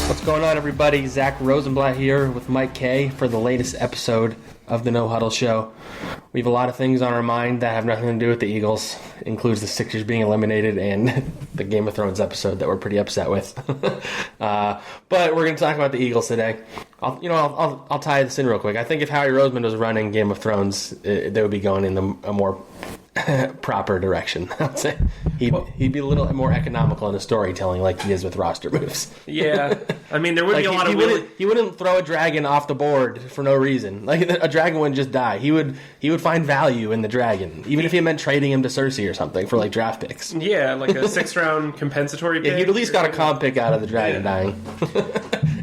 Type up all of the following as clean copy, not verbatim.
What's going on, everybody? Zack Rosenblatt here with Mike Kaye for the latest episode of the No Huddle Show. We have a lot of things on our mind that have nothing to do with the Eagles. It includes the Sixers being eliminated and the Game of Thrones episode that we're pretty upset with. But we're going to talk about the Eagles today. I'll tie this in real quick. I think if Howie Roseman was running Game of Thrones, they would be going in a more proper direction. I would say he'd be a little more economical in his storytelling, like he is with roster moves. Yeah, I mean there would be a lot of he wouldn't throw a dragon off the board for no reason. Like a dragon wouldn't just die. He would find value in the dragon, even if he meant trading him to Cersei or something for like draft picks. Yeah, like a 6th round compensatory pick. Yeah, he'd at least got a comp pick out of the dragon dying.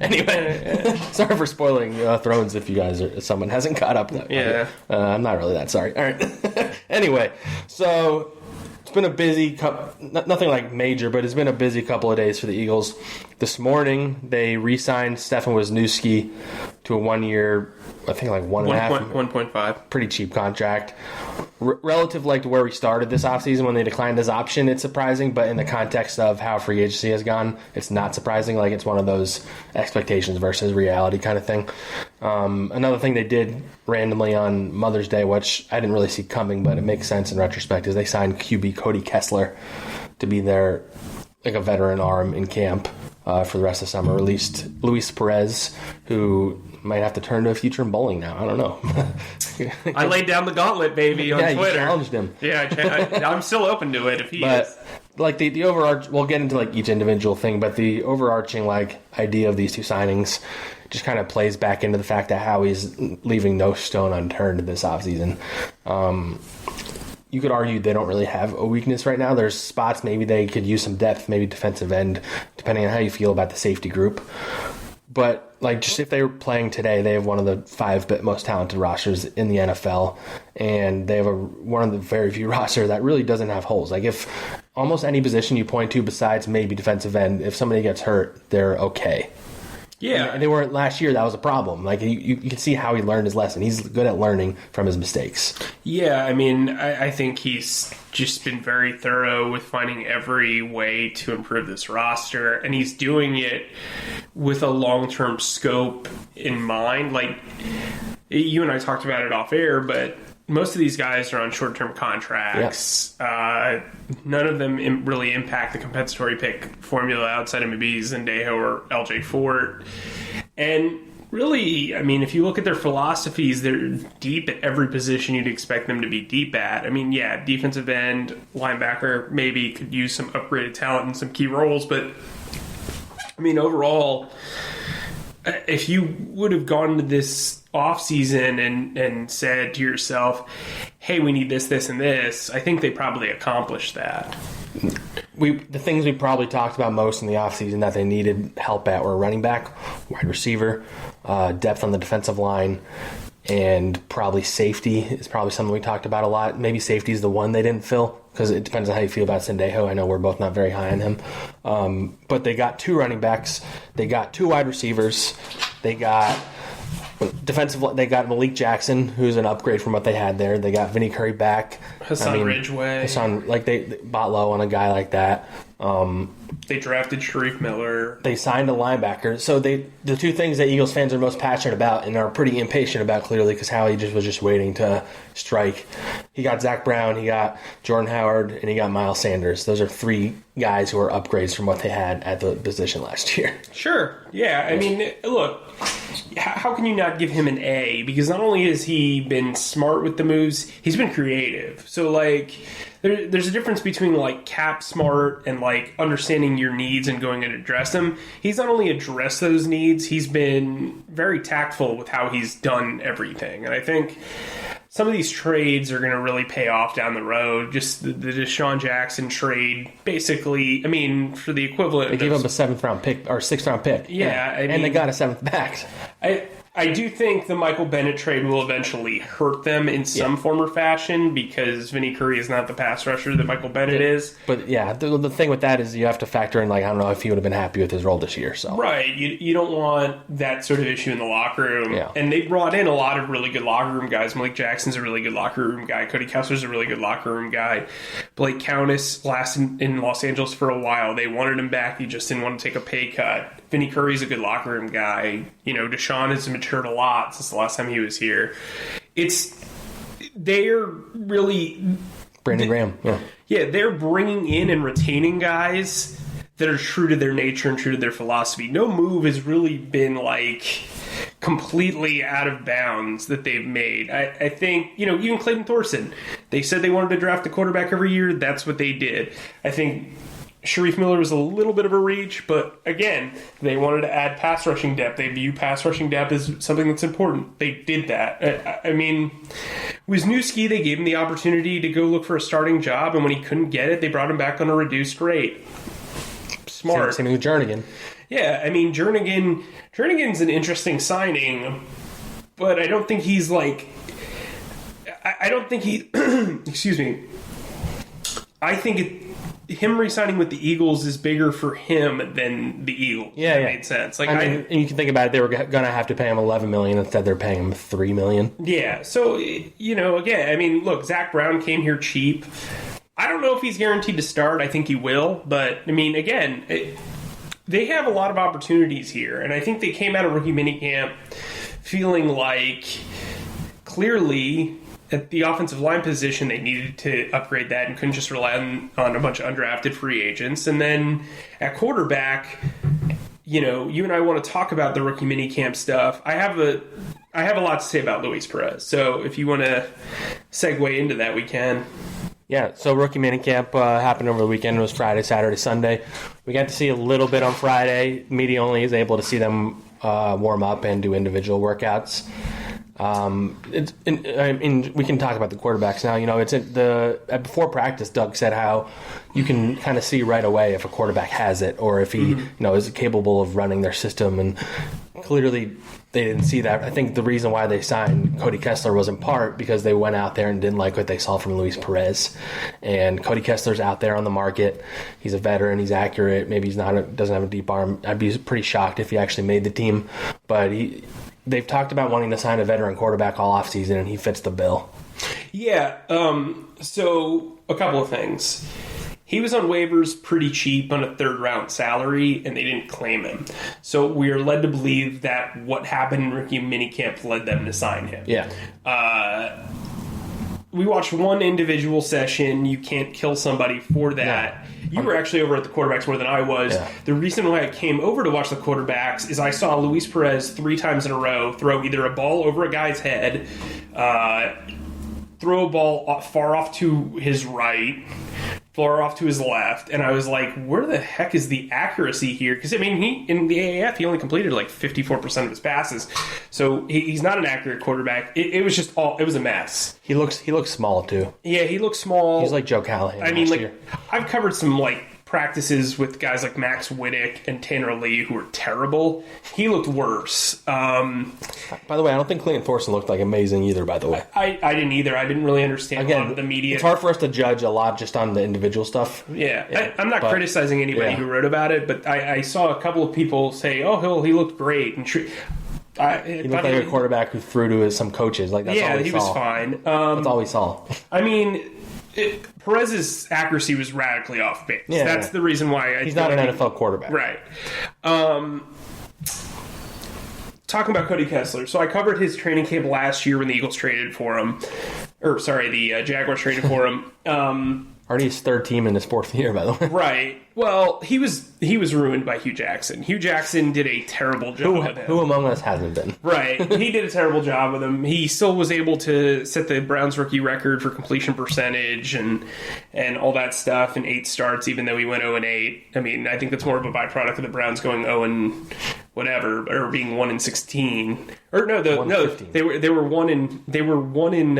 Anyway, sorry for spoiling Thrones if someone hasn't caught up. Yeah, I'm not really that sorry. All right. Anyway, so it's been a busy nothing like major, but it's been a busy couple of days for the Eagles. This morning, they re-signed Stefen Wisniewski to a 1 year, I think like 1.5. Pretty cheap contract. Relative like to where we started this offseason when they declined his option, it's surprising, but in the context of how free agency has gone, it's not surprising. Like it's one of those expectations versus reality kind of thing. Another thing they did randomly on Mother's Day, which I didn't really see coming, but it makes sense in retrospect, is they signed QB Cody Kessler to be their like a veteran arm in camp for the rest of the summer. Released Luis Perez, who might have to turn to a future in bowling now. I don't know. I laid down the gauntlet, baby, on Twitter. You challenged him. Yeah, I'm still open to it if he is. Like the overarching, we'll get into like each individual thing, but the overarching like idea of these two signings just kind of plays back into the fact that Howie's leaving no stone unturned this offseason. You could argue they don't really have a weakness right now. There's spots maybe they could use some depth, maybe defensive end, depending on how you feel about the safety group. But like just if they were playing today, they have one of the 5 most talented rosters in the NFL, and they have one of the very few rosters that really doesn't have holes. Like if almost any position you point to besides maybe defensive end, if somebody gets hurt, they're okay. Yeah. And they weren't last year. That was a problem. Like you can see how he learned his lesson. He's good at learning from his mistakes. Yeah, I mean, I think he's just been very thorough with finding every way to improve this roster, and he's doing it with a long-term scope in mind. Like, you and I talked about it off air, but most of these guys are on short-term contracts. Yep. None of them really impact the compensatory pick formula outside of maybe Zendejo or LJ Fort. And really, I mean, if you look at their philosophies, they're deep at every position you'd expect them to be deep at. I mean, yeah, defensive end, linebacker, maybe could use some upgraded talent in some key roles. But, I mean, overall, if you would have gone to this offseason and said to yourself, hey, we need this, this, and this, I think they probably accomplished that. The things we probably talked about most in the offseason that they needed help at were running back, wide receiver, depth on the defensive line, and probably safety is probably something we talked about a lot. Maybe safety is the one they didn't fill because it depends on how you feel about Zendejo. I know we're both not very high on him. But they got 2 running backs. They got 2 wide receivers. They got defensive. They got Malik Jackson, who's an upgrade from what they had there. They got Vinny Curry back. Ridgeway. They bought low on a guy like that. They drafted Sharif Miller. They signed a linebacker. So the 2 things that Eagles fans are most passionate about and are pretty impatient about, clearly, because Howie was just waiting to strike. He got Zach Brown, he got Jordan Howard, and he got Miles Sanders. Those are 3 guys who are upgrades from what they had at the position last year. Sure. Yeah. I mean, look, how can you not give him an A? Because not only has he been smart with the moves, he's been creative. So, like, there's a difference between, like, cap smart and, like, understanding your needs and going and address them. He's not only addressed those needs, he's been very tactful with how he's done everything. And I think some of these trades are going to really pay off down the road. Just the Deshaun Jackson trade, basically, I mean, for the equivalent. They gave up a 7th round pick, or 6th round pick. Yeah. I mean, and they got a 7th back. I do think the Michael Bennett trade will eventually hurt them in some form or fashion because Vinny Curry is not the pass rusher that Michael Bennett is. But yeah, the thing with that is you have to factor in, like, I don't know if he would have been happy with his role this year. So right, you don't want that sort of issue in the locker room. Yeah. And they brought in a lot of really good locker room guys. Malik Jackson's a really good locker room guy. Cody Kessler's a really good locker room guy. Blake Countess lasted in Los Angeles for a while. They wanted him back. He just didn't want to take a pay cut. Vinny Curry's a good locker room guy. Deshaun has matured a lot since the last time he was here. They're really... Brandon Graham, yeah. Yeah, they're bringing in and retaining guys that are true to their nature and true to their philosophy. No move has really been, completely out of bounds that they've made. I think, even Clayton Thorson, they said they wanted to draft a quarterback every year. That's what they did. I think Sharif Miller was a little bit of a reach, but again, they wanted to add pass rushing depth. They view pass rushing depth as something that's important. They did that. I mean, Wisniewski, they gave him the opportunity to go look for a starting job, and when he couldn't get it, they brought him back on a reduced rate. Smart. Same with Jernigan. Yeah, I mean, Jernigan's an interesting signing, but I don't think he's excuse me. I think him re-signing with the Eagles is bigger for him than the Eagles. Yeah, that made sense. And you can think about it, they were going to have to pay him $11 million. Instead, they're paying him $3 million. Yeah, so, again, I mean, look, Zack Brown came here cheap. I don't know if he's guaranteed to start. I think he will. But, I mean, again, they have a lot of opportunities here. And I think they came out of Ricci Minicamp feeling like clearly at the offensive line position they needed to upgrade that and couldn't just rely on a bunch of undrafted free agents. And then at quarterback, you and I want to talk about the Ricci Minicamp stuff. I have a lot to say about Luis Perez. So if you want to segue into that, we can. Yeah, so Rookie Minicamp happened over the weekend. It was Friday, Saturday, Sunday. We got to see a little bit on Friday. Media only is able to see them warm up and do individual workouts. We can talk about the quarterbacks now. It's before practice, Doug said how you can kind of see right away if a quarterback has it or if he is capable of running their system. And clearly they didn't see that. I think the reason why they signed Cody Kessler was in part because they went out there and didn't like what they saw from Luis Perez. And Cody Kessler's out there on the market. He's a veteran. He's accurate. Maybe doesn't have a deep arm. I'd be pretty shocked if he actually made the team. But they've talked about wanting to sign a veteran quarterback all offseason, and he fits the bill. Yeah. So a couple of things. He was on waivers pretty cheap on a third-round salary, and they didn't claim him. So we are led to believe that what happened in Rookie Minicamp led them to sign him. Yeah. We watched one individual session. You can't kill somebody for that. No. You were actually over at the quarterbacks more than I was. Yeah. The reason why I came over to watch the quarterbacks is I saw Luis Perez 3 times in a row throw either a ball over a guy's head, throw a ball far off to his right, far off to his left, and I was like, where the heck is the accuracy here? Because, I mean, in the AAF, he only completed like 54% of his passes, so he's not an accurate quarterback. It was just it was a mess. He looks small, too. Yeah, he looks small. He's like Joe Callahan last year. I've covered some, practices with guys like Max Wittick and Tanner Lee who were terrible. He looked worse. By the way, I don't think Clayton Thorson looked amazing either, by the way. I didn't either. I didn't really understand a lot of the media. It's hard for us to judge a lot just on the individual stuff. Yeah. I'm not criticizing anybody who wrote about it, but I saw a couple of people say, he looked great. And he looked like a quarterback who threw to some coaches. That's all we saw. Yeah, he was fine. That's all we saw. I mean, Perez's accuracy was radically off base. Yeah, that's the reason why he's not an NFL quarterback. Right. Talking about Cody Kessler. So I covered his training camp last year when the Eagles traded for him. The Jaguars traded for him. Already his third team in his fourth year, by the way. Right. Well, he was ruined by Hugh Jackson. Hugh Jackson did a terrible job with him. Who among us hasn't been? Right. He did a terrible job with him. He still was able to set the Browns rookie record for completion percentage and all that stuff in 8 starts, even though he went 0-8. I mean, I think that's more of a byproduct of the Browns going 0 whatever, or being 1-16. Or no, they were 1 in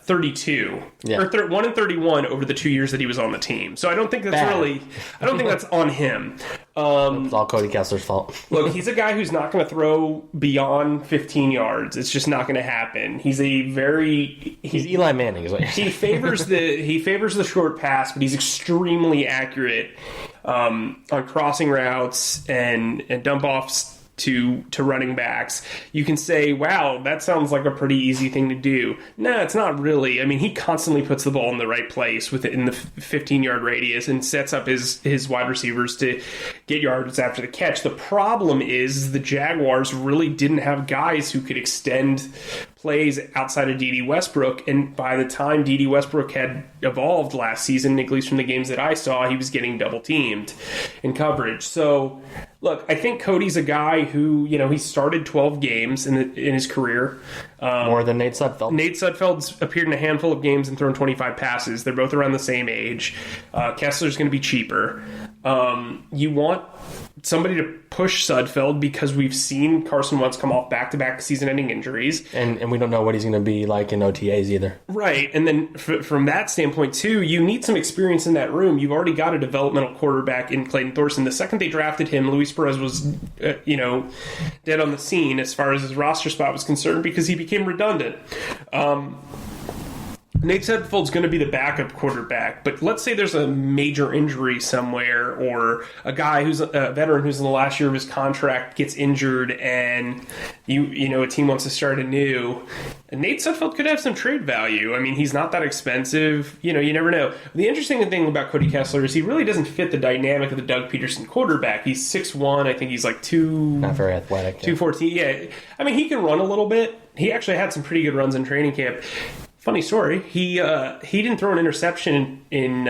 32. Yeah. Or 1-31 over the 2 years that he was on the team. So I don't think that's on him. It's all Cody Kessler's fault. Look, he's a guy who's not going to throw beyond 15 yards. It's just not going to happen. He's Eli Manning, is what you're saying. He favors the short pass, but he's extremely accurate on crossing routes and dump offs to running backs, you can say, wow, that sounds like a pretty easy thing to do. No, it's not really. I mean, he constantly puts the ball in the right place within the 15-yard radius and sets up his wide receivers to get yards after the catch. The problem is the Jaguars really didn't have guys who could extend plays outside of D.D. Westbrook, and by the time D.D. Westbrook had evolved last season, at least from the games that I saw, he was getting double-teamed in coverage. So, look, I think Cody's a guy who, he started 12 games in his career. More than Nate Sudfeld. Nate Sudfeld's appeared in a handful of games and thrown 25 passes. They're both around the same age. Kessler's going to be cheaper. You want somebody to push Sudfeld because we've seen Carson Wentz come off back-to-back season-ending injuries. And we don't know what he's going to be like in OTAs either. Right, and then from that standpoint, too, you need some experience in that room. You've already got a developmental quarterback in Clayton Thorson. The second they drafted him, Luis Perez was, dead on the scene as far as his roster spot was concerned because he became redundant. Nate Sudfeld's going to be the backup quarterback, but let's say there's a major injury somewhere, or a guy who's a veteran who's in the last year of his contract gets injured, and a team wants to start anew. And Nate Sudfeld could have some trade value. I mean, he's not that expensive. You never know. The interesting thing about Cody Kessler is he really doesn't fit the dynamic of the Doug Peterson quarterback. He's 6'1". I think he's like not very athletic. 214. Yeah, I mean, he can run a little bit. He actually had some pretty good runs in training camp. Funny story, he didn't throw an interception in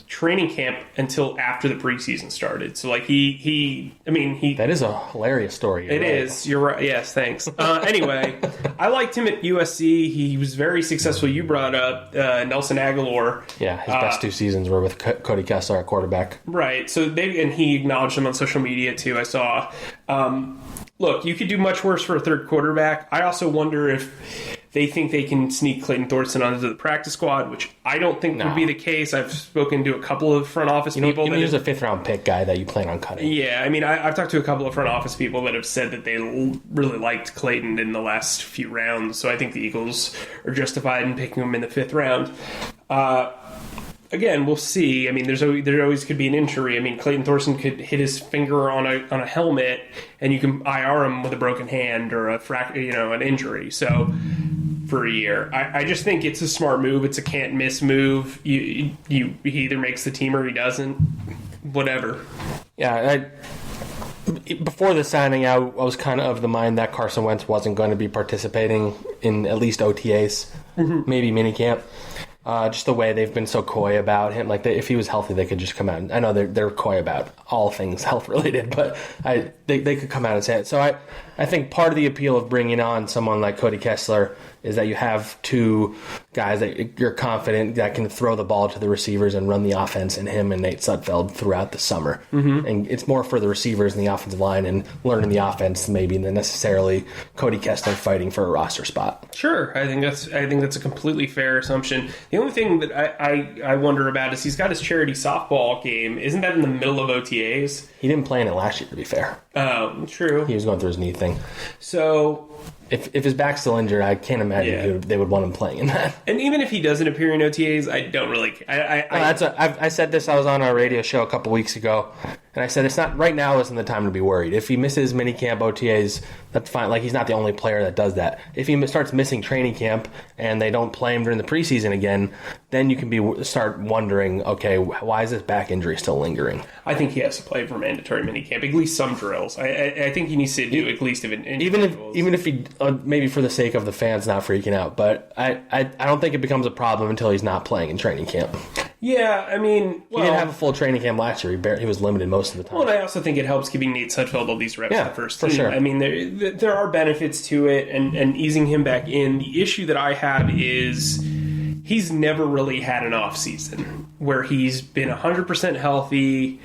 training camp until after the preseason started. So, like, he That is a hilarious story. It is. You're right. Yes, thanks. Anyway, I liked him at USC. He was very successful. You brought up Nelson Aguilar. Yeah, his best 2 seasons were with Cody Kessler at quarterback. Right. So he acknowledged him on social media, too, I saw. Look, you could do much worse for a third quarterback. I also wonder if they think they can sneak Clayton Thorson onto the practice squad, which I don't think would be the case. I've spoken to a couple of front office people. He's a 5th-round pick guy that you plan on cutting. Yeah, I mean, I've talked to a couple of front office people that have said that they really liked Clayton in the last few rounds, so I think the Eagles are justified in picking him in the 5th round. Again, we'll see. I mean, there always could be an injury. I mean, Clayton Thorson could hit his finger on a helmet, and you can IR him with a broken hand or an injury. So for a year, I just think it's a smart move. It's a can't miss move. He either makes the team or he doesn't. Whatever. Yeah. Before the signing, I was kind of the mind that Carson Wentz wasn't going to be participating in at least OTAs, maybe minicamp. Just the way they've been so coy about him. Like, if he was healthy, they could just come out. I know they're coy about all things health-related, but they could come out and say it. So I think part of the appeal of bringing on someone like Cody Kessler is that you have 2 guys that you're confident that can throw the ball to the receivers and run the offense, and him and Nate Sudfeld throughout the summer. And it's more for the receivers and the offensive line and learning the offense maybe than necessarily Cody Kessler fighting for a roster spot. Sure, I think that's a completely fair assumption. The only thing that I wonder about is he's got his charity softball game. Isn't that in the middle of OTAs? He didn't play in it last year, to be fair. Oh, true. He was going through his knee thing. So if his back's still injured, I can't imagine they would want him playing in that. And even if he doesn't appear in OTAs, I don't really. I said this. I was on our radio show a couple weeks ago, and I said it's not right now. Isn't the time to be worried. If he misses minicamp OTAs, that's fine. Like, he's not the only player that does that. If he starts missing training camp and they don't play him during the preseason again, then you can start wondering, okay, why is this back injury still lingering? I think he has to play for mandatory minicamp, at least some drills. I think he needs to do at least even if he maybe for the sake of the fans not freaking out, but I don't think it becomes a problem until he's not playing in training camp. Yeah, I mean, he didn't have a full training camp last year. He was limited most of the time. Well, and I also think it helps giving Nate Sudfeld all these reps in the first team. For sure. I mean, there are benefits to it, and easing him back in. The issue that I have is he's never really had an off season where he's been 100% healthy.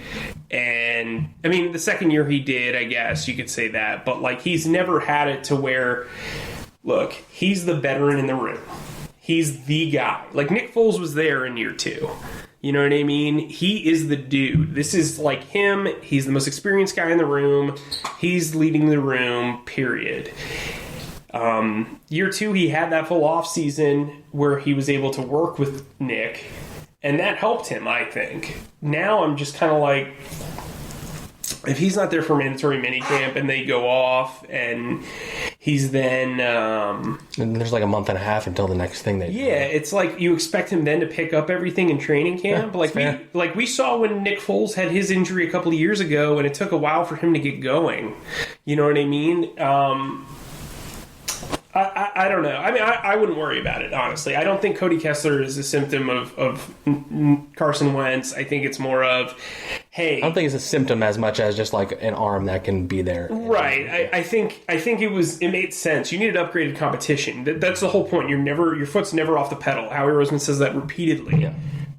And I mean, the second year he did, I guess you could say that, but like, he's never had it to where, look, he's the veteran in the room. He's the guy. Like, Nick Foles was there in year 2. You know what I mean? He is the dude. This is like him. He's the most experienced guy in the room. He's leading the room, period. Year 2, he had that full off season where he was able to work with Nick, and that helped him, I think. Now I'm just kind of like, if he's not there for mandatory minicamp and they go off and he's then... and there's like a month and a half until the next thing they do. Yeah, it's like you expect him then to pick up everything in training camp. Yeah, we saw when Nick Foles had his injury a couple of years ago and it took a while for him to get going. You know what I mean? I don't know. I mean, I wouldn't worry about it, honestly. I don't think Cody Kessler is a symptom of Carson Wentz. I think it's more of, hey... I don't think it's a symptom as much as just like an arm that can be there. Right. I think it made sense. You needed upgraded competition. That's the whole point. Your foot's never off the pedal. Howie Roseman says that repeatedly. Yeah.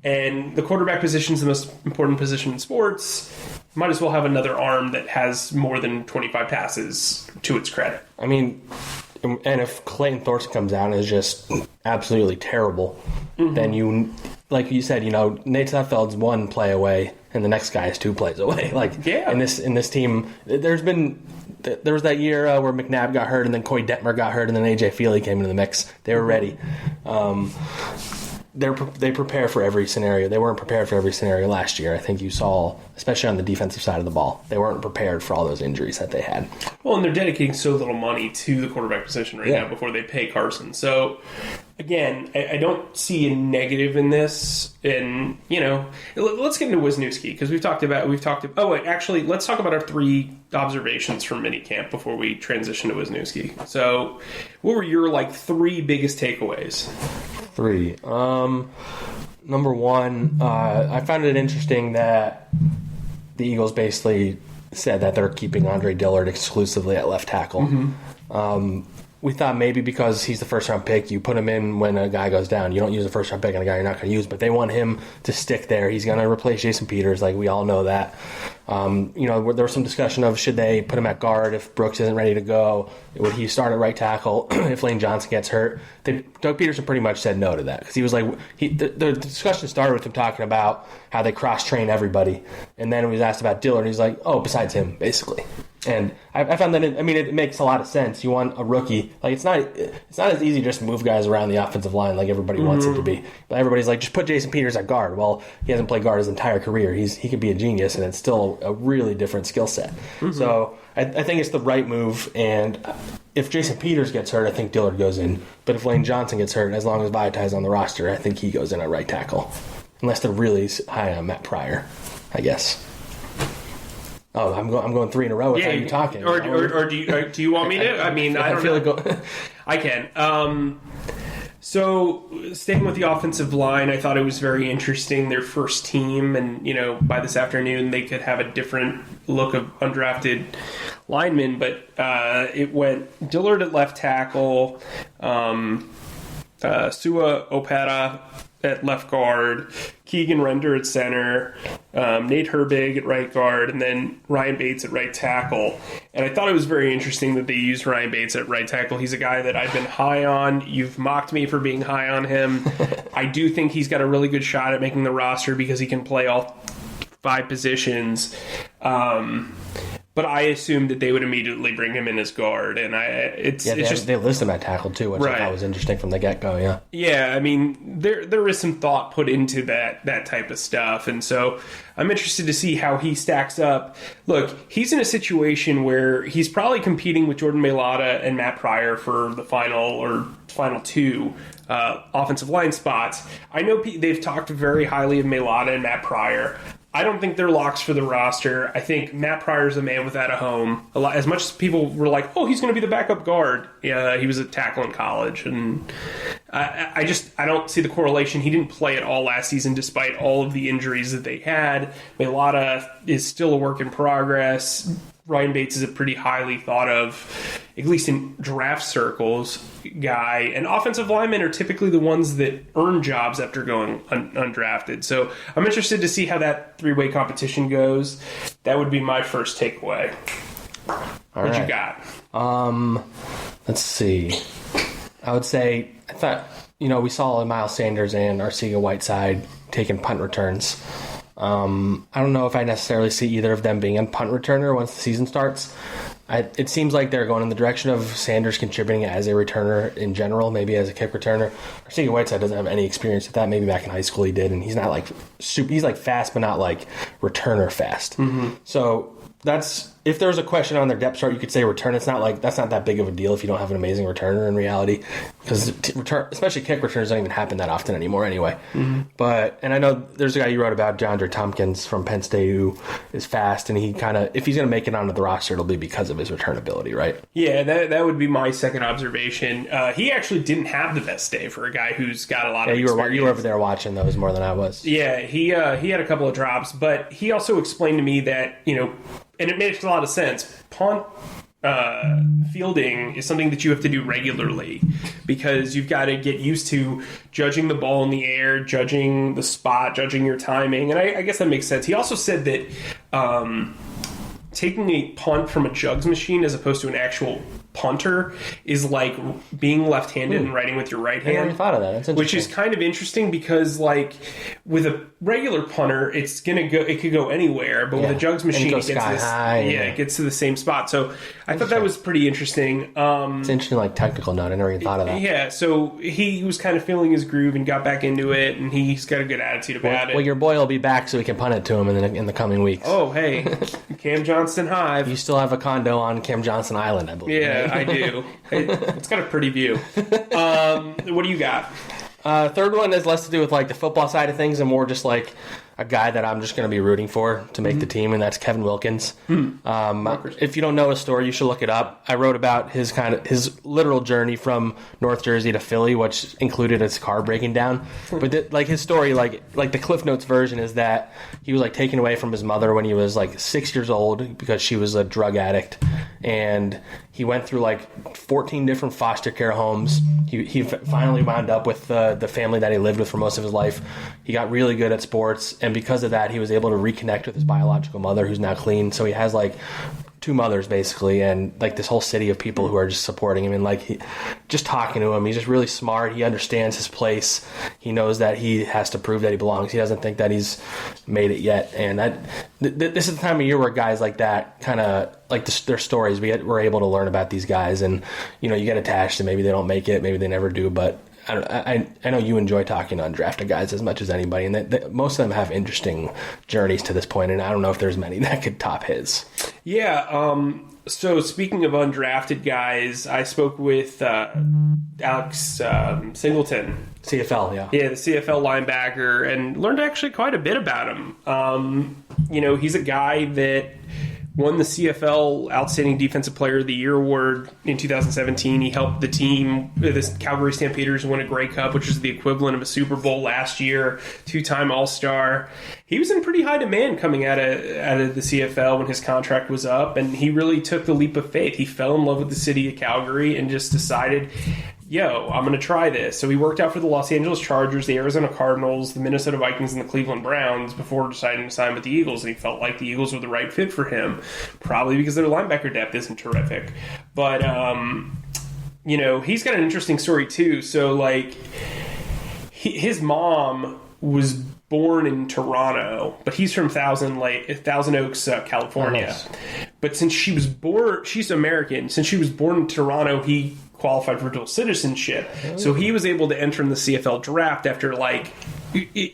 And the quarterback position is the most important position in sports. Might as well have another arm that has more than 25 passes to its credit. I mean... And if Clayton Thorson comes out and is just absolutely terrible, then you, like you said, Nate Sudfeld's 1 play away, and the next guy is 2 plays away. In this team, there was that year where McNabb got hurt, and then Coy Detmer got hurt, and then AJ Feely came into the mix. They were ready. They prepare for every scenario. They weren't prepared for every scenario last year. I think you saw, especially on the defensive side of the ball, they weren't prepared for all those injuries that they had. Well, and they're dedicating so little money to the quarterback position right now before they pay Carson. So, again, I don't see a negative in this. And, let's get into Wisniewski because let's talk about our 3 observations from minicamp before we transition to Wisniewski. So, what were your 3 biggest takeaways? 3. Number 1, I found it interesting that the Eagles basically said that they're keeping Andre Dillard exclusively at left tackle. Mm-hmm. We thought maybe because he's the first-round pick, you put him in when a guy goes down. You don't use a first-round pick on a guy you're not going to use, but they want him to stick there. He's going to replace Jason Peters, we all know that. There was some discussion of should they put him at guard if Brooks isn't ready to go? Would he start at right tackle if Lane Johnson gets hurt? Doug Peterson pretty much said no to that because he was the discussion started with him talking about how they cross-train everybody, and then he was asked about Dillard, and he's like, oh, besides him, basically. And I found that it makes a lot of sense. You want a rookie. It's not as easy to just move guys around the offensive line like everybody wants it to be. But everybody's like, just put Jason Peters at guard. Well, he hasn't played guard his entire career. He could be a genius, and it's still a really different skill set. Mm-hmm. So I think it's the right move. And if Jason Peters gets hurt, I think Dillard goes in. But if Lane Johnson gets hurt, as long as Vaitai on the roster, I think he goes in at right tackle. Unless they're really high on Matt Pryor, I guess. Oh, I'm going 3 in a row without you talking. Or do you want me to? I mean, I feel like I can. So, staying with the offensive line, I thought it was very interesting. Their first team, and by this afternoon they could have a different look of undrafted linemen. But it went Dillard at left tackle, Sua Opera at left guard, Keegan Render at center, Nate Herbig at right guard, and then Ryan Bates at right tackle. And I thought it was very interesting that they used Ryan Bates at right tackle. He's a guy that I've been high on. You've mocked me for being high on him. I do think he's got a really good shot at making the roster because he can play all 5 positions. But I assumed that they would immediately bring him in as guard, and they list him at tackle too, which I thought was interesting from the get-go. Yeah, yeah. I mean, there is some thought put into that type of stuff, and so I'm interested to see how he stacks up. Look, he's in a situation where he's probably competing with Jordan Mailata and Matt Pryor for the final 2 offensive line spots. I know they've talked very highly of Mailata and Matt Pryor. I don't think they're locks for the roster. I think Matt Pryor's a man without a home. As much as people were like, oh, he's going to be the backup guard. Yeah, he was a tackle in college. And I don't see the correlation. He didn't play at all last season despite all of the injuries that they had. Mailata is still a work in progress. Ryan Bates is a pretty highly thought of, at least in draft circles, guy. And offensive linemen are typically the ones that earn jobs after going undrafted. So I'm interested to see how that 3-way competition goes. That would be my first takeaway. What you got? Let's see. I would say, I thought, we saw Miles Sanders and Arcega-Whiteside taking punt returns. I don't know if I necessarily see either of them being a punt returner once the season starts. It seems like they're going in the direction of Sanders contributing as a returner in general, maybe as a kick returner. Arcega-Whiteside doesn't have any experience with that. Maybe back in high school he did, and he's not he's fast, but not returner fast. Mm-hmm. So that's if there was a question on their depth chart, you could say return. It's not like that's not that big of a deal if you don't have an amazing returner in reality, because return, especially kick returns, don't even happen that often anymore anyway. Mm-hmm. But and I know there's a guy you wrote about, DeAndre Tompkins from Penn State, who is fast, and he kind of if he's going to make it onto the roster, it'll be because of his return ability, right? Yeah, that would be my second observation. He actually didn't have the best day for a guy who's got a lot of experience. You were over there watching those more than I was. Yeah, he had a couple of drops, but he also explained to me that and it makes a lot of sense. Punt fielding is something that you have to do regularly because you've got to get used to judging the ball in the air, judging the spot, judging your timing. And I guess that makes sense. He also said that taking a punt from a jugs machine as opposed to an actual punter is like being left-handed and writing with your right hand. I never thought of that. That's interesting. Which is kind of interesting because, like, with a regular punter, it could go anywhere, but with a jugs machine, it gets to the same spot. So I thought that was pretty interesting. It's interesting, like technical note. I never even thought of that. Yeah, so he was kind of feeling his groove and got back into it, and he's got a good attitude about it. Well, your boy will be back, so we can punt it to him in the coming weeks. Oh, hey, Cam Johnston Hive. You still have a condo on Cam Johnston Island, I believe. Yeah. I do. It's got a pretty view. What do you got? Third one has less to do with like the football side of things and more just like a guy that I'm just going to be rooting for to make the team, and that's Kevin Wilkins. If you don't know his story, you should look it up. I wrote about his literal journey from North Jersey to Philly, which included his car breaking down. But his story, like the Cliff Notes version, is that he was like taken away from his mother when he was like 6 years old because she was a drug addict, and he went through like 14 different foster care homes. He finally wound up with the family that he lived with for most of his life. He got really good at sports, and because of that, he was able to reconnect with his biological mother, who's now clean. So he has like two mothers basically, and like this whole city of people who are just supporting him, and like just talking to him. He's just really smart. He understands his place. He knows that he has to prove that he belongs. He doesn't think that he's made it yet. And this is the time of year where guys like that kind of like their stories. We're able to learn about these guys, and you get attached, and maybe they don't make it, maybe they never do, but I know you enjoy talking to undrafted guys as much as anybody, and most of them have interesting journeys to this point, and I don't know if there's many that could top his. Yeah, so speaking of undrafted guys, I spoke with Alex Singleton. CFL, yeah. Yeah, the CFL linebacker, and learned actually quite a bit about him. He's a guy that won the CFL Outstanding Defensive Player of the Year award in 2017. He helped the team, the Calgary Stampeders, win a Grey Cup, which is the equivalent of a Super Bowl last year, 2-time All-Star. He was in pretty high demand coming out of the CFL when his contract was up, and he really took the leap of faith. He fell in love with the city of Calgary and just decided, I'm going to try this. So he worked out for the Los Angeles Chargers, the Arizona Cardinals, the Minnesota Vikings, and the Cleveland Browns before deciding to sign with the Eagles. And he felt like the Eagles were the right fit for him, probably because their linebacker depth isn't terrific. But, he's got an interesting story too. So, like, his mom was born in Toronto, but he's from Thousand Oaks, California. Oh, nice. But since she was born, she's American. Since she was born in Toronto, he qualified for dual citizenship. Oh. So he was able to enter in the CFL draft after he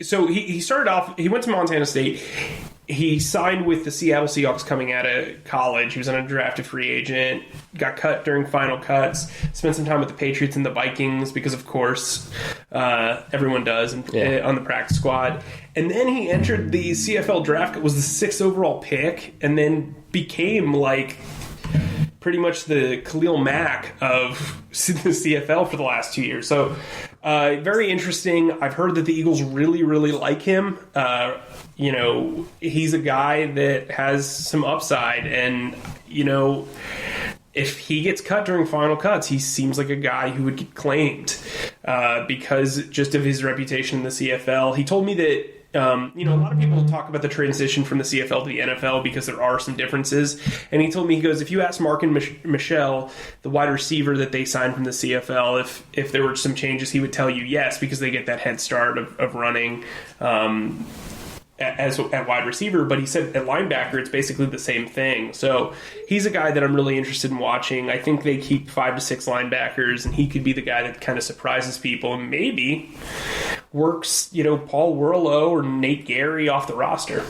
started off, he went to Montana State. He signed with the Seattle Seahawks coming out of college. He was an undrafted free agent, got cut during final cuts, spent some time with the Patriots and the Vikings because, of course, everyone does on the practice squad. And then he entered the CFL draft. It was the 6th overall pick, and then became pretty much the Khalil Mack of the CFL for the last 2 years. So very interesting. I've heard that the Eagles really, really like him. He's a guy that has some upside, and, if he gets cut during final cuts, he seems like a guy who would get claimed because just of his reputation in the CFL. He told me that a lot of people talk about the transition from the CFL to the NFL because there are some differences. And he told me, he goes, if you ask Mark and Michelle, the wide receiver that they signed from the CFL, if there were some changes, he would tell you yes, because they get that head start of running at wide receiver. But he said at linebacker, it's basically the same thing. So he's a guy that I'm really interested in watching. I think they keep 5 to 6 linebackers, and he could be the guy that kind of surprises people and maybe works, Paul Worlow or Nate Gary off the roster.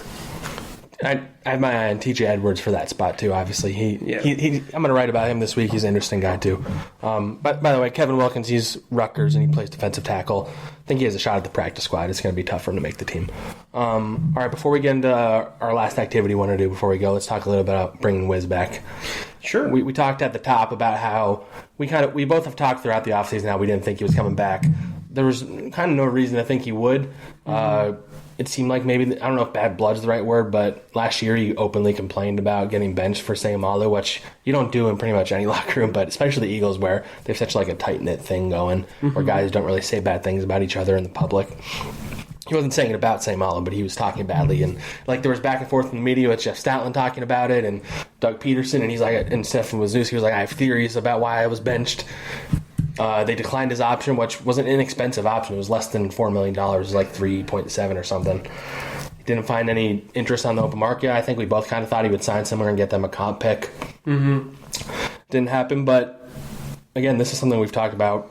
I have my eye on TJ Edwards for that spot too. Obviously, I'm going to write about him this week. He's an interesting guy too. But by the way, Kevin Wilkins, he's Rutgers and he plays defensive tackle. I think he has a shot at the practice squad. It's going to be tough for him to make the team. All right, before we get into our last activity we want to do before we go, let's talk a little bit about bringing Wiz back. Sure. We talked at the top about how we both have talked throughout the offseason how we didn't think he was coming back. There was kind of no reason to think he would. It seemed like maybe, I don't know if bad blood's the right word, but last year he openly complained about getting benched for Sayamalu, which you don't do in pretty much any locker room, but especially the Eagles where they have such like a tight-knit thing going where guys don't really say bad things about each other in the public. He wasn't saying it about Sayamalu, but he was talking badly. And like there was back and forth in the media with Jeff Stoutland talking about it and Doug Peterson, and he's like, and Stefen Wisniewski was like, I have theories about why I was benched. They declined his option, which was an inexpensive option. It was less than $4 million. It was like 3.7 or something. He didn't find any interest on the open market. I think we both kind of thought he would sign somewhere and get them a comp pick. Didn't happen, but again, this is something we've talked about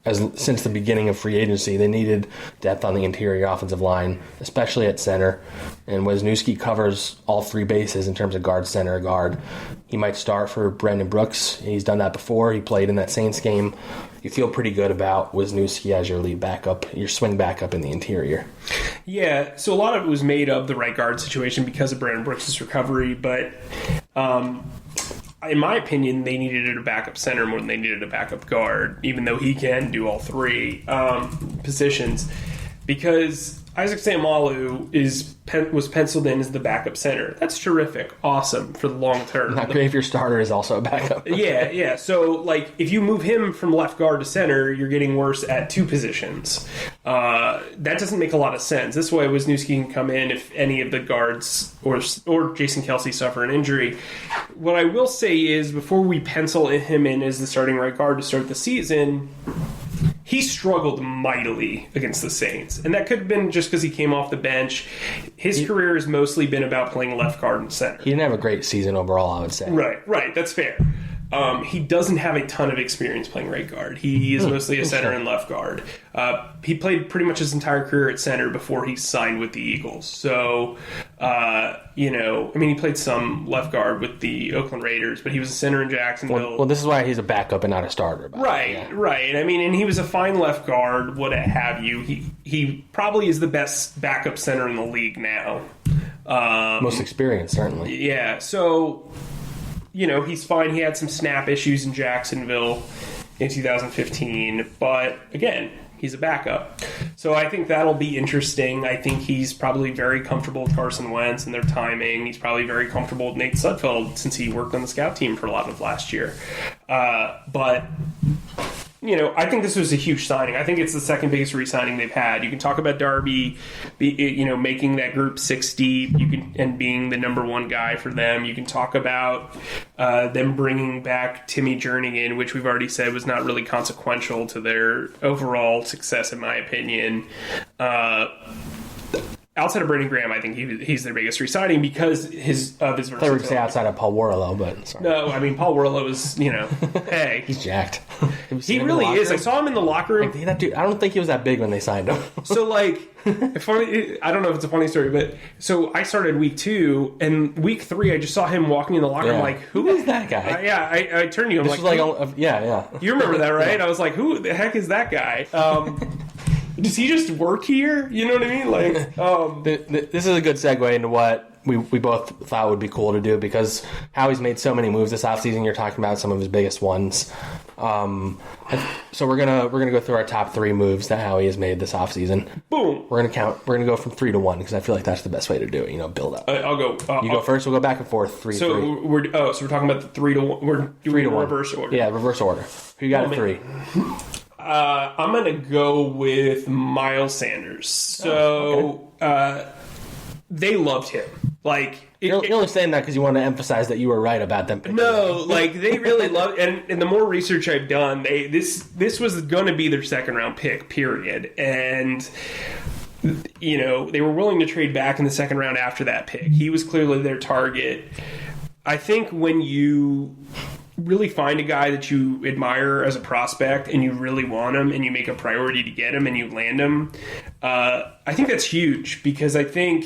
since the beginning of free agency. They needed depth on the interior offensive line, especially at center. And Wisniewski covers all three bases in terms of guard, center, guard. He might start for Brandon Brooks. He's done that before. He played in that Saints game. You feel pretty good about Wisniewski as your lead backup, your swing backup in the interior. Yeah, so a lot of it was made of the right guard situation because of Brandon Brooks' recovery, but in my opinion, they needed a backup center more than they needed a backup guard, even though he can do all three positions, because Isaac Sayamalu was penciled in as the backup center. That's terrific. Awesome for the long term. Not great if your starter is also a backup. Yeah. So, like, if you move him from left guard to center, you're getting worse at two positions. That doesn't make a lot of sense. This way, Wisniewski can come in if any of the guards or Jason Kelce suffer an injury. What I will say is, before we pencil him in as the starting right guard to start the season, he struggled mightily against the Saints. And that could have been just because he came off the bench. His career has mostly been about playing left guard and center. He didn't have a great season overall, I would say. Right. That's fair. He doesn't have a ton of experience playing right guard. He is mostly a center and left guard. He played pretty much his entire career at center before he signed with the Eagles. So, he played some left guard with the Oakland Raiders, but he was a center in Jacksonville. Well, this is why he's a backup and not a starter. Right. And he was a fine left guard, what have you. He probably is the best backup center in the league now. Most experienced, certainly. Yeah, so he's fine. He had some snap issues in Jacksonville in 2015, but again, he's a backup. So I think that'll be interesting. I think he's probably very comfortable with Carson Wentz and their timing. He's probably very comfortable with Nate Sudfeld since he worked on the scout team for a lot of last year. But I think this was a huge signing. I think it's the second biggest re-signing they've had. You can talk about Darby, making that group 6 deep, and being the number one guy for them. You can talk about them bringing back Timmy Jernigan, which we've already said was not really consequential to their overall success, in my opinion. Outside of Brandon Graham, I think he's their biggest re-signing because his versatility. I thought we would say outside of Paul Warlow, but sorry. No, Paul Warlow is, hey. He's jacked. He really is. I saw him in the locker room. That dude, I don't think he was that big when they signed him. So, funny, I don't know if it's a funny story, but so I started week 2, and week 3, I just saw him walking in the locker room. I'm like, who is that guy? I turned to you. I'm this was yeah. You remember that, right? Yeah. I was like, who the heck is that guy? Does he just work here? You know what I mean? This is a good segue into what we both thought would be cool to do, because Howie's made so many moves this offseason. You're talking about some of his biggest ones. So we're gonna go through our top 3 moves that Howie has made this offseason. Boom. We're gonna go from 3 to 1 because I feel like that's the best way to do it. Build up. I'll go. You go first. We'll go back and forth. 3. So 3. we're talking about the 3 to 1. We're doing 3 to 1. Reverse order. Yeah, reverse order. Who you got at 3? I'm going to go with Miles Sanders. So, they loved him. You're only saying that because you want to emphasize that you were right about them. No, they really loved, and the more research I've done, this was going to be their second round pick, period. And they were willing to trade back in the second round after that pick. He was clearly their target. I think when you really find a guy that you admire as a prospect and you really want him and you make a priority to get him and you land him, I think that's huge, because I think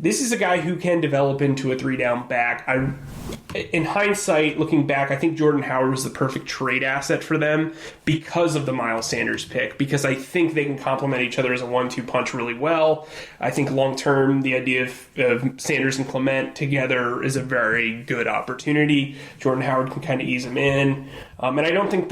this is a guy who can develop into a 3-down back. In hindsight, looking back, I think Jordan Howard was the perfect trade asset for them because of the Miles Sanders pick, because I think they can complement each other as a 1-2 punch really well. I think long-term, the idea of Sanders and Clement together is a very good opportunity. Jordan Howard can kind of ease them in. And I don't think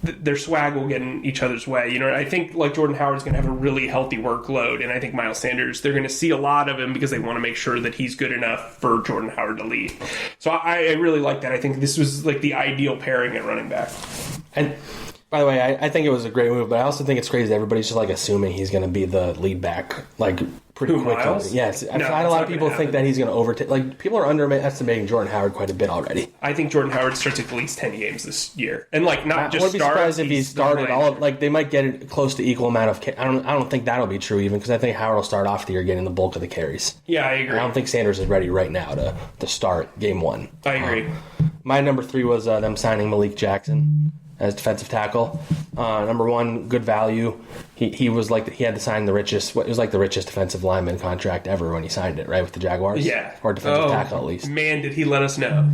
their swag will get in each other's way. I think like Jordan Howard's going to have a really healthy workload, and I think Miles Sanders, they're going to see a lot of him because they want to make sure that he's good enough for Jordan Howard to lead. So I really like that. I think this was like the ideal pairing at running back. And by the way, I think it was a great move, but I also think it's crazy that everybody's just like assuming he's going to be the lead back like pretty quickly. Miles? Yes, I've had a lot of people think that he's going to overtake. Like people are underestimating Jordan Howard quite a bit already. I think Jordan Howard starts at least 10 games this year, and like not just. I would be surprised if he started all. Like they might get it close to equal amount of. I don't think that'll be true even because I think Howard will start off the year getting the bulk of the carries. Yeah, I agree. I don't think Sanders is ready right now to start game 1. I agree. My number 3 was them signing Malik Jackson as defensive tackle. Number 1, good value. He was like he had to sign the richest. It was like the richest defensive lineman contract ever when he signed it, right, with the Jaguars. Yeah, or defensive tackle at least. Man, did he let us know?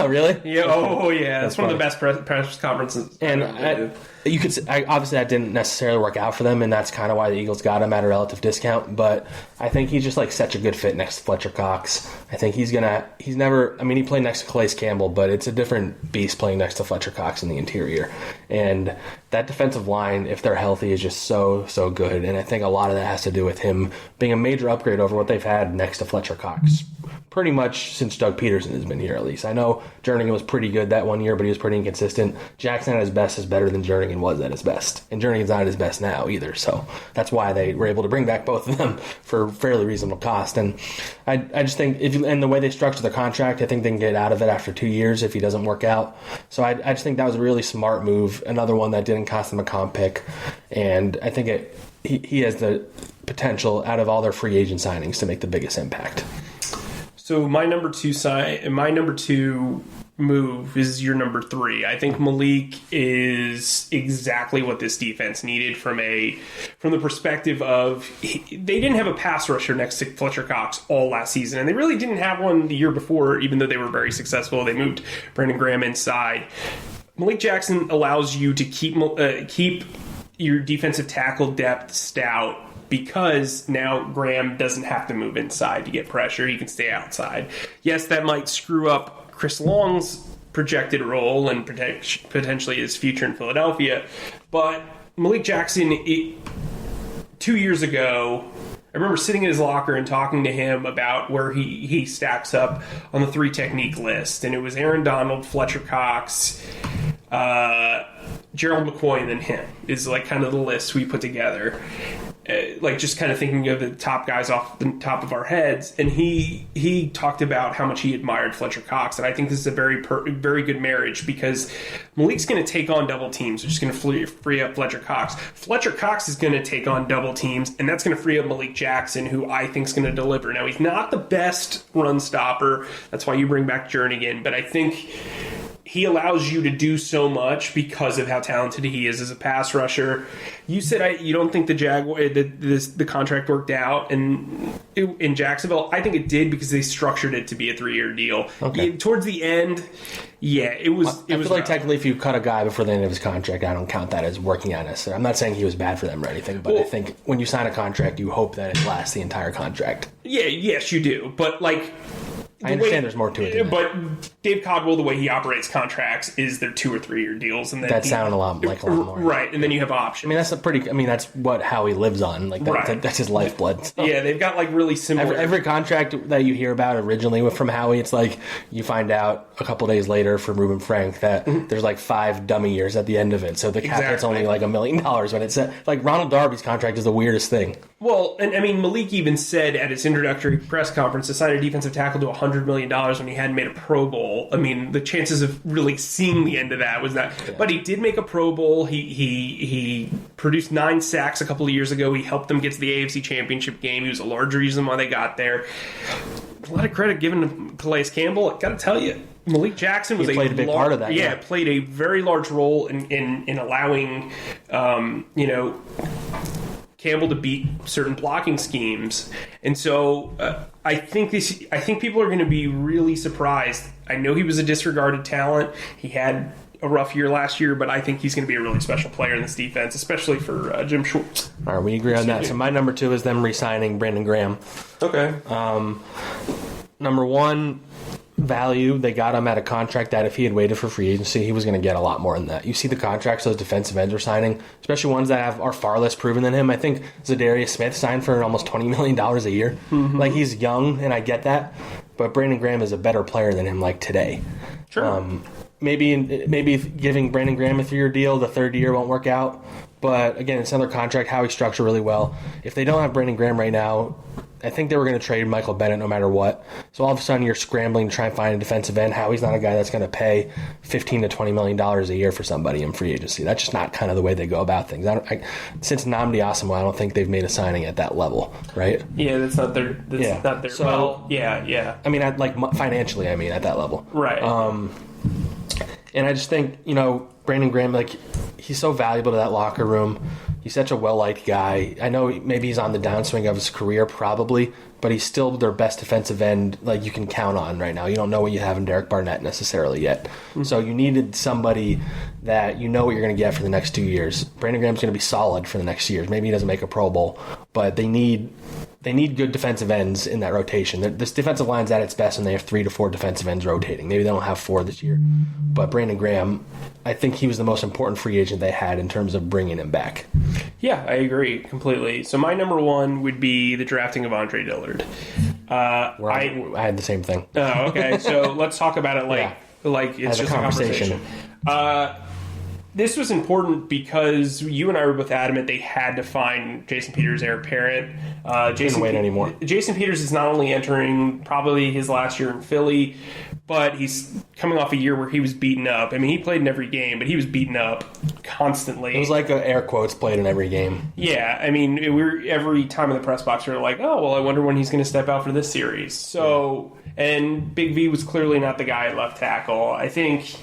Really? Yeah. Oh, yeah. That's one of the best press conferences. And you could obviously that didn't necessarily work out for them, and that's kind of why the Eagles got him at a relative discount. But I think he's just like such a good fit next to Fletcher Cox. I think he's never. I mean, he played next to Calais Campbell, but it's a different beast playing next to Fletcher Cox in the interior. And that defensive line, if they're healthy, is just so good. And I think a lot of that has to do with him being a major upgrade over what they've had next to Fletcher Cox. Pretty much since Doug Peterson has been here, at least. I know Jernigan was pretty good that one year, but he was pretty inconsistent. Jackson at his best is better than Jernigan was at his best. And Jernigan's not at his best now either, so that's why they were able to bring back both of them for fairly reasonable cost. And I just think, and the way they structure the contract, I think they can get out of it after 2 years if he doesn't work out. So I just think that was a really smart move. Another one that didn't cost them a comp pick. And I think he has the potential out of all their free agent signings to make the biggest impact. So my number 2 move is your number 3. I think Malik is exactly what this defense needed from the perspective of they didn't have a pass rusher next to Fletcher Cox all last season, and they really didn't have one the year before, even though they were very successful. They moved Brandon Graham inside. Malik Jackson allows you to keep your defensive tackle depth stout, because now Graham doesn't have to move inside to get pressure. He can stay outside. Yes, that might screw up Chris Long's projected role and potentially his future in Philadelphia, but Malik Jackson, 2 years ago, I remember sitting in his locker and talking to him about where he stacks up on the 3 technique list, and it was Aaron Donald, Fletcher Cox, Gerald McCoy, and then him is like kind of the list we put together. Like just kind of thinking of the top guys off the top of our heads, and he talked about how much he admired Fletcher Cox, and I think this is a very good marriage because Malik's going to take on double teams, which is going to free up Fletcher Cox. Fletcher Cox is going to take on double teams, and that's going to free up Malik Jackson, who I think is going to deliver. Now, he's not the best run stopper. That's why you bring back Jernigan, but I think he allows you to do so much because of how talented he is as a pass rusher. You said you don't think the contract worked out in Jacksonville. I think it did because they structured it to be a 3-year deal. Okay. Towards the end, yeah, it was. I feel like technically, if you cut a guy before the end of his contract, I don't count that as working out necessarily. I'm not saying he was bad for them or anything, but I think when you sign a contract, you hope that it lasts the entire contract. Yeah, yes, you do. But like, I understand there's more to it than but Dave Codwell, the way he operates contracts is they're 2 or 3 year deals, and then that sounded a lot more, right? And then you have options. I mean, that's what Howie lives on. Like that's his lifeblood. So. Yeah, they've got like really similar. Every contract that you hear about originally from Howie, it's like you find out a couple days later from Reuben Frank that there's like 5 dummy years at the end of it. So the cap hit's only like $1 million when it's like Ronald Darby's contract is the weirdest thing. Well, and I mean, Malik even said at his introductory press conference to sign a defensive tackle to $100 million when he hadn't made a Pro Bowl. I mean, the chances of really seeing the end of that was not. Yeah. But he did make a Pro Bowl. He produced 9 sacks a couple of years ago. He helped them get to the AFC Championship game. He was a large reason why they got there. A lot of credit given to Calais Campbell. I got to tell you, Malik Jackson was played a big part of that. Yeah, played a very large role in allowing, Campbell to beat certain blocking schemes. And so I think people are going to be really surprised. I know he was a disregarded talent. He had a rough year last year, but I think he's going to be a really special player in this defense, especially for Jim Schwartz. All right, we agree on that. So my number 2 is them re-signing Brandon Graham. Okay. Number 1, value. They got him at a contract that if he had waited for free agency, he was going to get a lot more than that. You see the contracts those defensive ends are signing, especially ones that are far less proven than him. I think Zadarius Smith signed for almost $20 million a year. Mm-hmm. Like, he's young, and I get that, but Brandon Graham is a better player than him, like, today. Sure. Maybe giving Brandon Graham a 3-year deal, the third year won't work out. But, again, it's another contract. Howie structured really well. If they don't have Brandon Graham right now, I think they were going to trade Michael Bennett no matter what. So all of a sudden you're scrambling to try and find a defensive end. Howie's not a guy that's going to pay $15 to $20 million a year for somebody in free agency. That's just not kind of the way they go about things. Since Nnamdi Asomugha, I don't think they've made a signing at that level, right? Yeah, that's not their. So, well, yeah. I mean, financially, at that level, right? And I just think Brandon Graham, he's so valuable to that locker room. He's such a well-liked guy. I know maybe he's on the downswing of his career, probably, but he's still their best defensive end you can count on right now. You don't know what you have in Derek Barnett necessarily yet. Mm-hmm. So you needed somebody that you know what you're going to get for the next 2 years. Brandon Graham's going to be solid for the next years. Maybe he doesn't make a Pro Bowl, but they need good defensive ends in that rotation. This defensive line's at its best when they have 3 to 4 defensive ends rotating. Maybe they don't have 4 this year. But Brandon Graham, I think he was the most important free agent they had in terms of bringing him back. Yeah, I agree completely. So my number 1 would be the drafting of Andre Dillard. I had the same thing. Oh, okay. So let's talk about it like it's just a conversation. This was important because you and I were both adamant they had to find Jason Peters' heir apparent. Didn't wait anymore. Jason Peters is not only entering probably his last year in Philly, but he's coming off a year where he was beaten up. I mean, he played in every game, but he was beaten up constantly. It was like air quotes played in every game. Yeah, I mean, every time in the press box we were like, oh, well, I wonder when he's going to step out for this series. So, and Big V was clearly not the guy at left tackle. I think,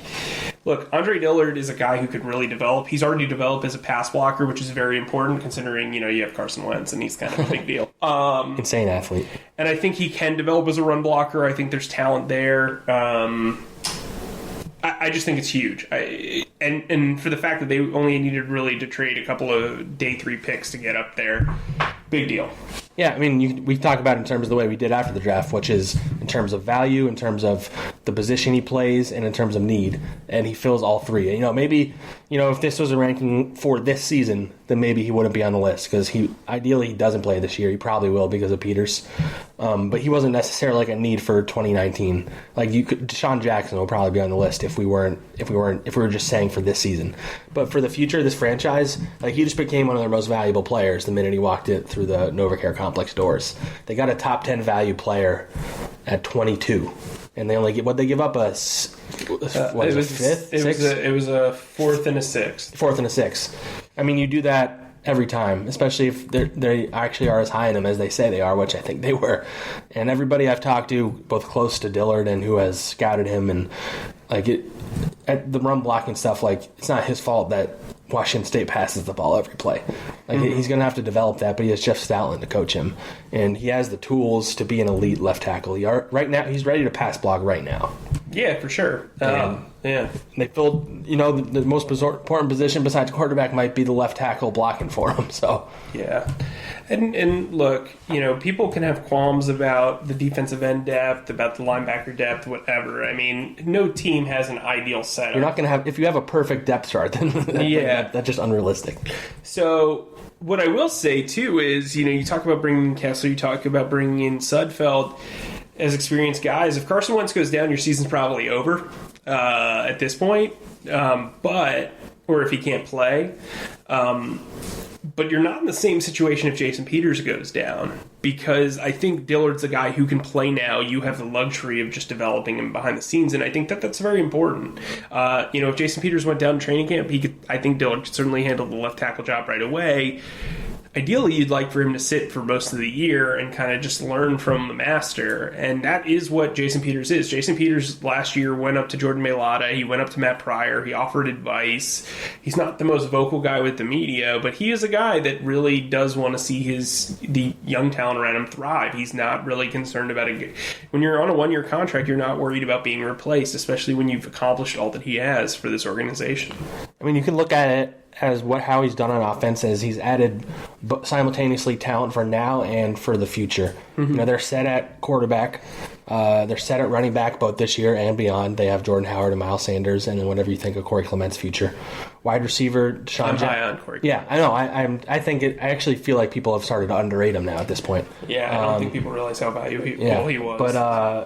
look, Andre Dillard is a guy who could really develop. He's already developed as a pass blocker, which is very important considering, you have Carson Wentz, and he's kind of a big deal. Insane athlete. And I think he can develop as a run blocker. I think there's talent there. I just think it's huge. And for the fact that they only needed really to trade a couple of day 3 picks to get up there, big deal. Yeah, I mean, we talk about it in terms of the way we did after the draft, which is in terms of value, in terms of the position he plays, and in terms of need. And he fills all 3. And, maybe, if this was a ranking for this season, then maybe he wouldn't be on the list because ideally he doesn't play this year. He probably will because of Peters. But he wasn't necessarily a need for 2019. Deshaun Jackson will probably be on the list if we were just saying for this season. But for the future of this franchise, he just became one of their most valuable players the minute he walked in through the NovaCare complex doors. They got a top 10 value player at 22, and they only give up a fifth, sixth? It was a fourth and a sixth. I mean, you do that every time, especially if they actually are as high in them as they say they are, which I think they were. And everybody I've talked to, both close to Dillard and who has scouted him, and at the run blocking stuff, it's not his fault that Washington State passes the ball every play. He's going to have to develop that, but he has Jeff Stoutland to coach him, and he has the tools to be an elite left tackle. Right now, he's ready to pass block right now. Yeah, for sure. Yeah. They filled, the most important position besides quarterback might be the left tackle blocking for him. So yeah. And look, people can have qualms about the defensive end depth, about the linebacker depth, whatever. I mean, no team has an ideal setup. You're not going to have, if you have a perfect depth chart, then that's just unrealistic. So what I will say, too, is, you talk about bringing in Kessler, you talk about bringing in Sudfeld as experienced guys. If Carson Wentz goes down, your season's probably over at this point. Or if he can't play. But you're not in the same situation if Jason Peters goes down, because I think Dillard's a guy who can play now. You have the luxury of just developing him behind the scenes, and I think that's very important. If Jason Peters went down in training camp, I think Dillard could certainly handle the left tackle job right away. ideally you'd like for him to sit for most of the year and kind of just learn from the master, and that is what Jason Peters is. Jason Peters last year went up to Jordan Mailata, he went up to Matt Pryor, he offered advice. He's not the most vocal guy with the media, but he is a guy that really does want to see the young talent around him thrive. He's not really concerned about it. When you're on a one-year contract, you're not worried about being replaced, especially when you've accomplished all that he has for this organization. I mean, you can look at it as how he's done on offense is he's added simultaneously talent for now and for the future. Mm-hmm. They're set at quarterback. They're set at running back both this year and beyond. They have Jordan Howard and Miles Sanders, and then whatever you think of Corey Clement's future. Wide receiver, Deshaun I'm high on Corey. Yeah, I know. I actually feel like people have started to underrate him now at this point. Yeah, I don't think people realize how valuable he was. But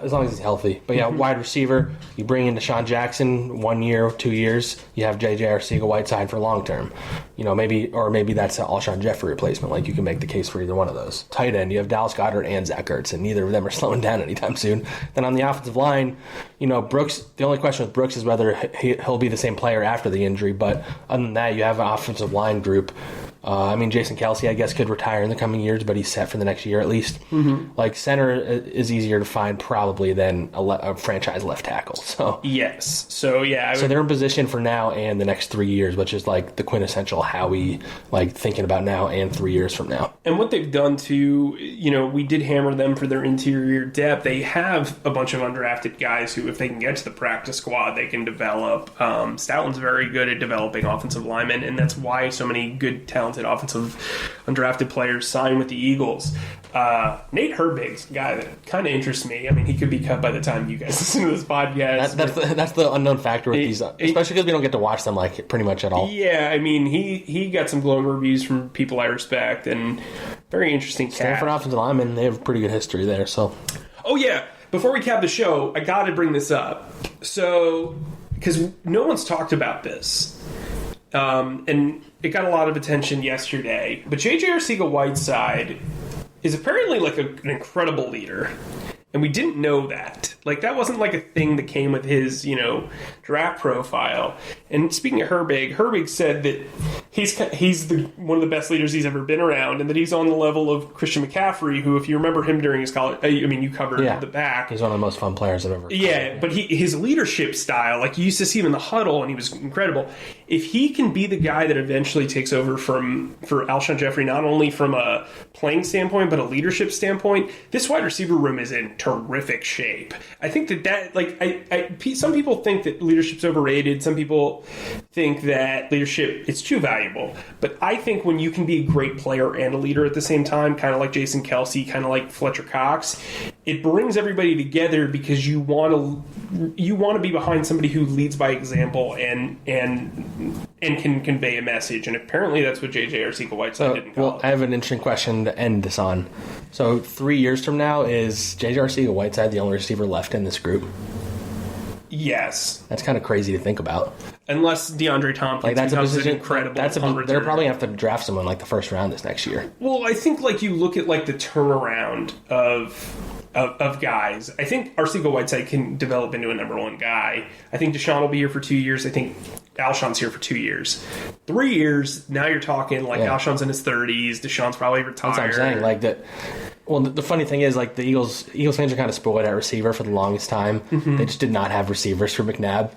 as long as he's healthy. But wide receiver, you bring in Deshaun Jackson 1 year, 2 years. You have J.J. Arcega-Whiteside for long term. Maybe that's an Alshon Jeffrey replacement. Like you can make the case for either one of those. Tight end, you have Dallas Goedert and Zach Ertz, and neither of them are slowing down anytime soon. Then on the offensive line, Brooks. The only question with Brooks is whether he'll be the same player after the injury. But other than that, you have an offensive line group. Jason Kelsey, I guess, could retire in the coming years, but he's set for the next year at least. Mm-hmm. Like, center is easier to find probably than a franchise left tackle. So yes. So, yeah. So they're in position for now and the next 3 years, which is like the quintessential Howie, like thinking about now and 3 years from now. And what they've done too, we did hammer them for their interior depth. They have a bunch of undrafted guys who, if they can get to the practice squad, they can develop. Stoutland's very good at developing offensive linemen, and that's why so many good, talented offensive undrafted players sign with the Eagles. Nate Herbig's a guy that kind of interests me. I mean, he could be cut by the time you guys listen to this podcast. That's the unknown factor with these, especially because we don't get to watch them like pretty much at all. Yeah, I mean, he got some glowing reviews from people I respect, and very interesting cat. Stanford offensive linemen, they have a pretty good history there. So, oh yeah, before we cap the show, I got to bring this up. So, because no one's talked about this. And it got a lot of attention yesterday. But J.J. Arcega-Whiteside is apparently like an incredible leader. And we didn't know that. Like, that wasn't like a thing that came with his, draft profile. And speaking of Herbig said that he's one of the best leaders he's ever been around, and that he's on the level of Christian McCaffrey, who, if you remember him during his college, you covered the back. He's one of the most fun players I've ever. Yeah, but his leadership style, like you used to see him in the huddle, and he was incredible. If he can be the guy that eventually takes over for Alshon Jeffrey, not only from a playing standpoint but a leadership standpoint, this wide receiver room is in terrific shape. I think some people think that leadership's overrated. Some people think that leadership is too valuable. But I think when you can be a great player and a leader at the same time, kind of like Jason Kelsey, kind of like Fletcher Cox, it brings everybody together because you want to be behind somebody who leads by example and can convey a message. And apparently that's what J.J. Arcega-Whiteside did in college. Well, I have an interesting question to end this on. So 3 years from now, is J.J. Arcega-Whiteside the only receiver left in this group? Yes. That's kind of crazy to think about. Unless DeAndre Thompson becomes an incredible they're probably going to have to draft someone like the first round this next year. Well, I think you look at the turnaround of guys. I think Arcega-Whiteside can develop into a number one guy. I think Deshaun will be here for 2 years. I think Alshon's here for 2 years. 3 years, now you're talking Alshon's in his 30s. Deshaun's probably retired. That's what I'm saying. Well, the funny thing is, the Eagles fans are kind of spoiled at receiver for the longest time. Mm-hmm. They just did not have receivers for McNabb.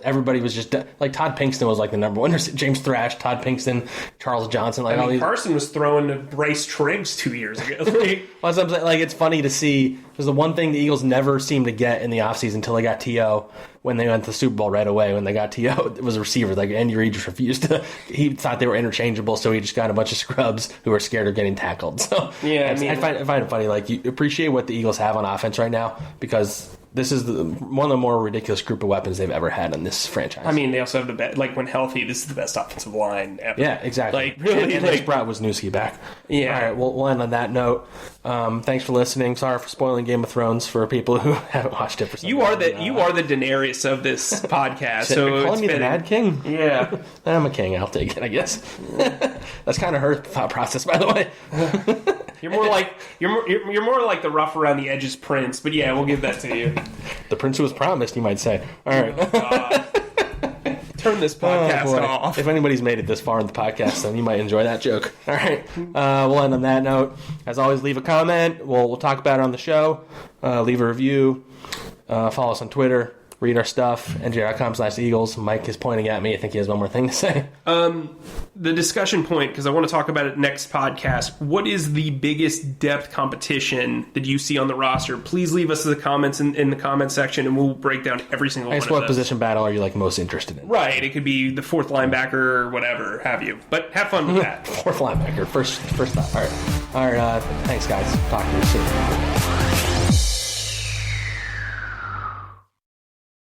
Everybody was just Todd Pinkston was the number one. James Thrash, Todd Pinkston, Charles Johnson. Carson was throwing to Bryce Triggs 2 years ago. Well, that's what I'm saying. It's funny to see. Because the one thing the Eagles never seemed to get in the offseason until they got T.O. when they went to the Super Bowl right away. When they got T.O., it was a receiver. Andy Reid just refused to. He thought they were interchangeable, so he just got a bunch of scrubs who were scared of getting tackled. So yeah, I find it funny. You appreciate what the Eagles have on offense right now because this is one of the more ridiculous group of weapons they've ever had in this franchise. I mean, they also have the best. When healthy, this is the best offensive line ever. Yeah, exactly. Really, and they brought Wisniewski back. Yeah. All right, we'll end on that note. Thanks for listening. Sorry for spoiling Game of Thrones for people who haven't watched it for some You are the Daenerys of this podcast. So calling me the Mad King? Yeah. I'm a king. I'll take it, I guess. That's kind of her thought process, by the way. You're more like the rough around the edges prince, but yeah, we'll give that to you. The prince who was promised, you might say. All right. Oh, turn this podcast off. If anybody's made it this far in the podcast, then you might enjoy that joke. All right. We'll end on that note. As always, leave a comment. We'll talk about it on the show. Leave a review. Follow us on Twitter. Read our stuff. NJ.com/Eagles. Mike is pointing at me. I think he has one more thing to say. The discussion point, because I want to talk about it next podcast. What is the biggest depth competition that you see on the roster? Please leave us the comments in the comment section, and we'll break down every single one of those. What position battle are you most interested in? Right. It could be the fourth linebacker or whatever have you. But have fun with that. Fourth linebacker. First thought. All right. Thanks, guys. Talk to you soon.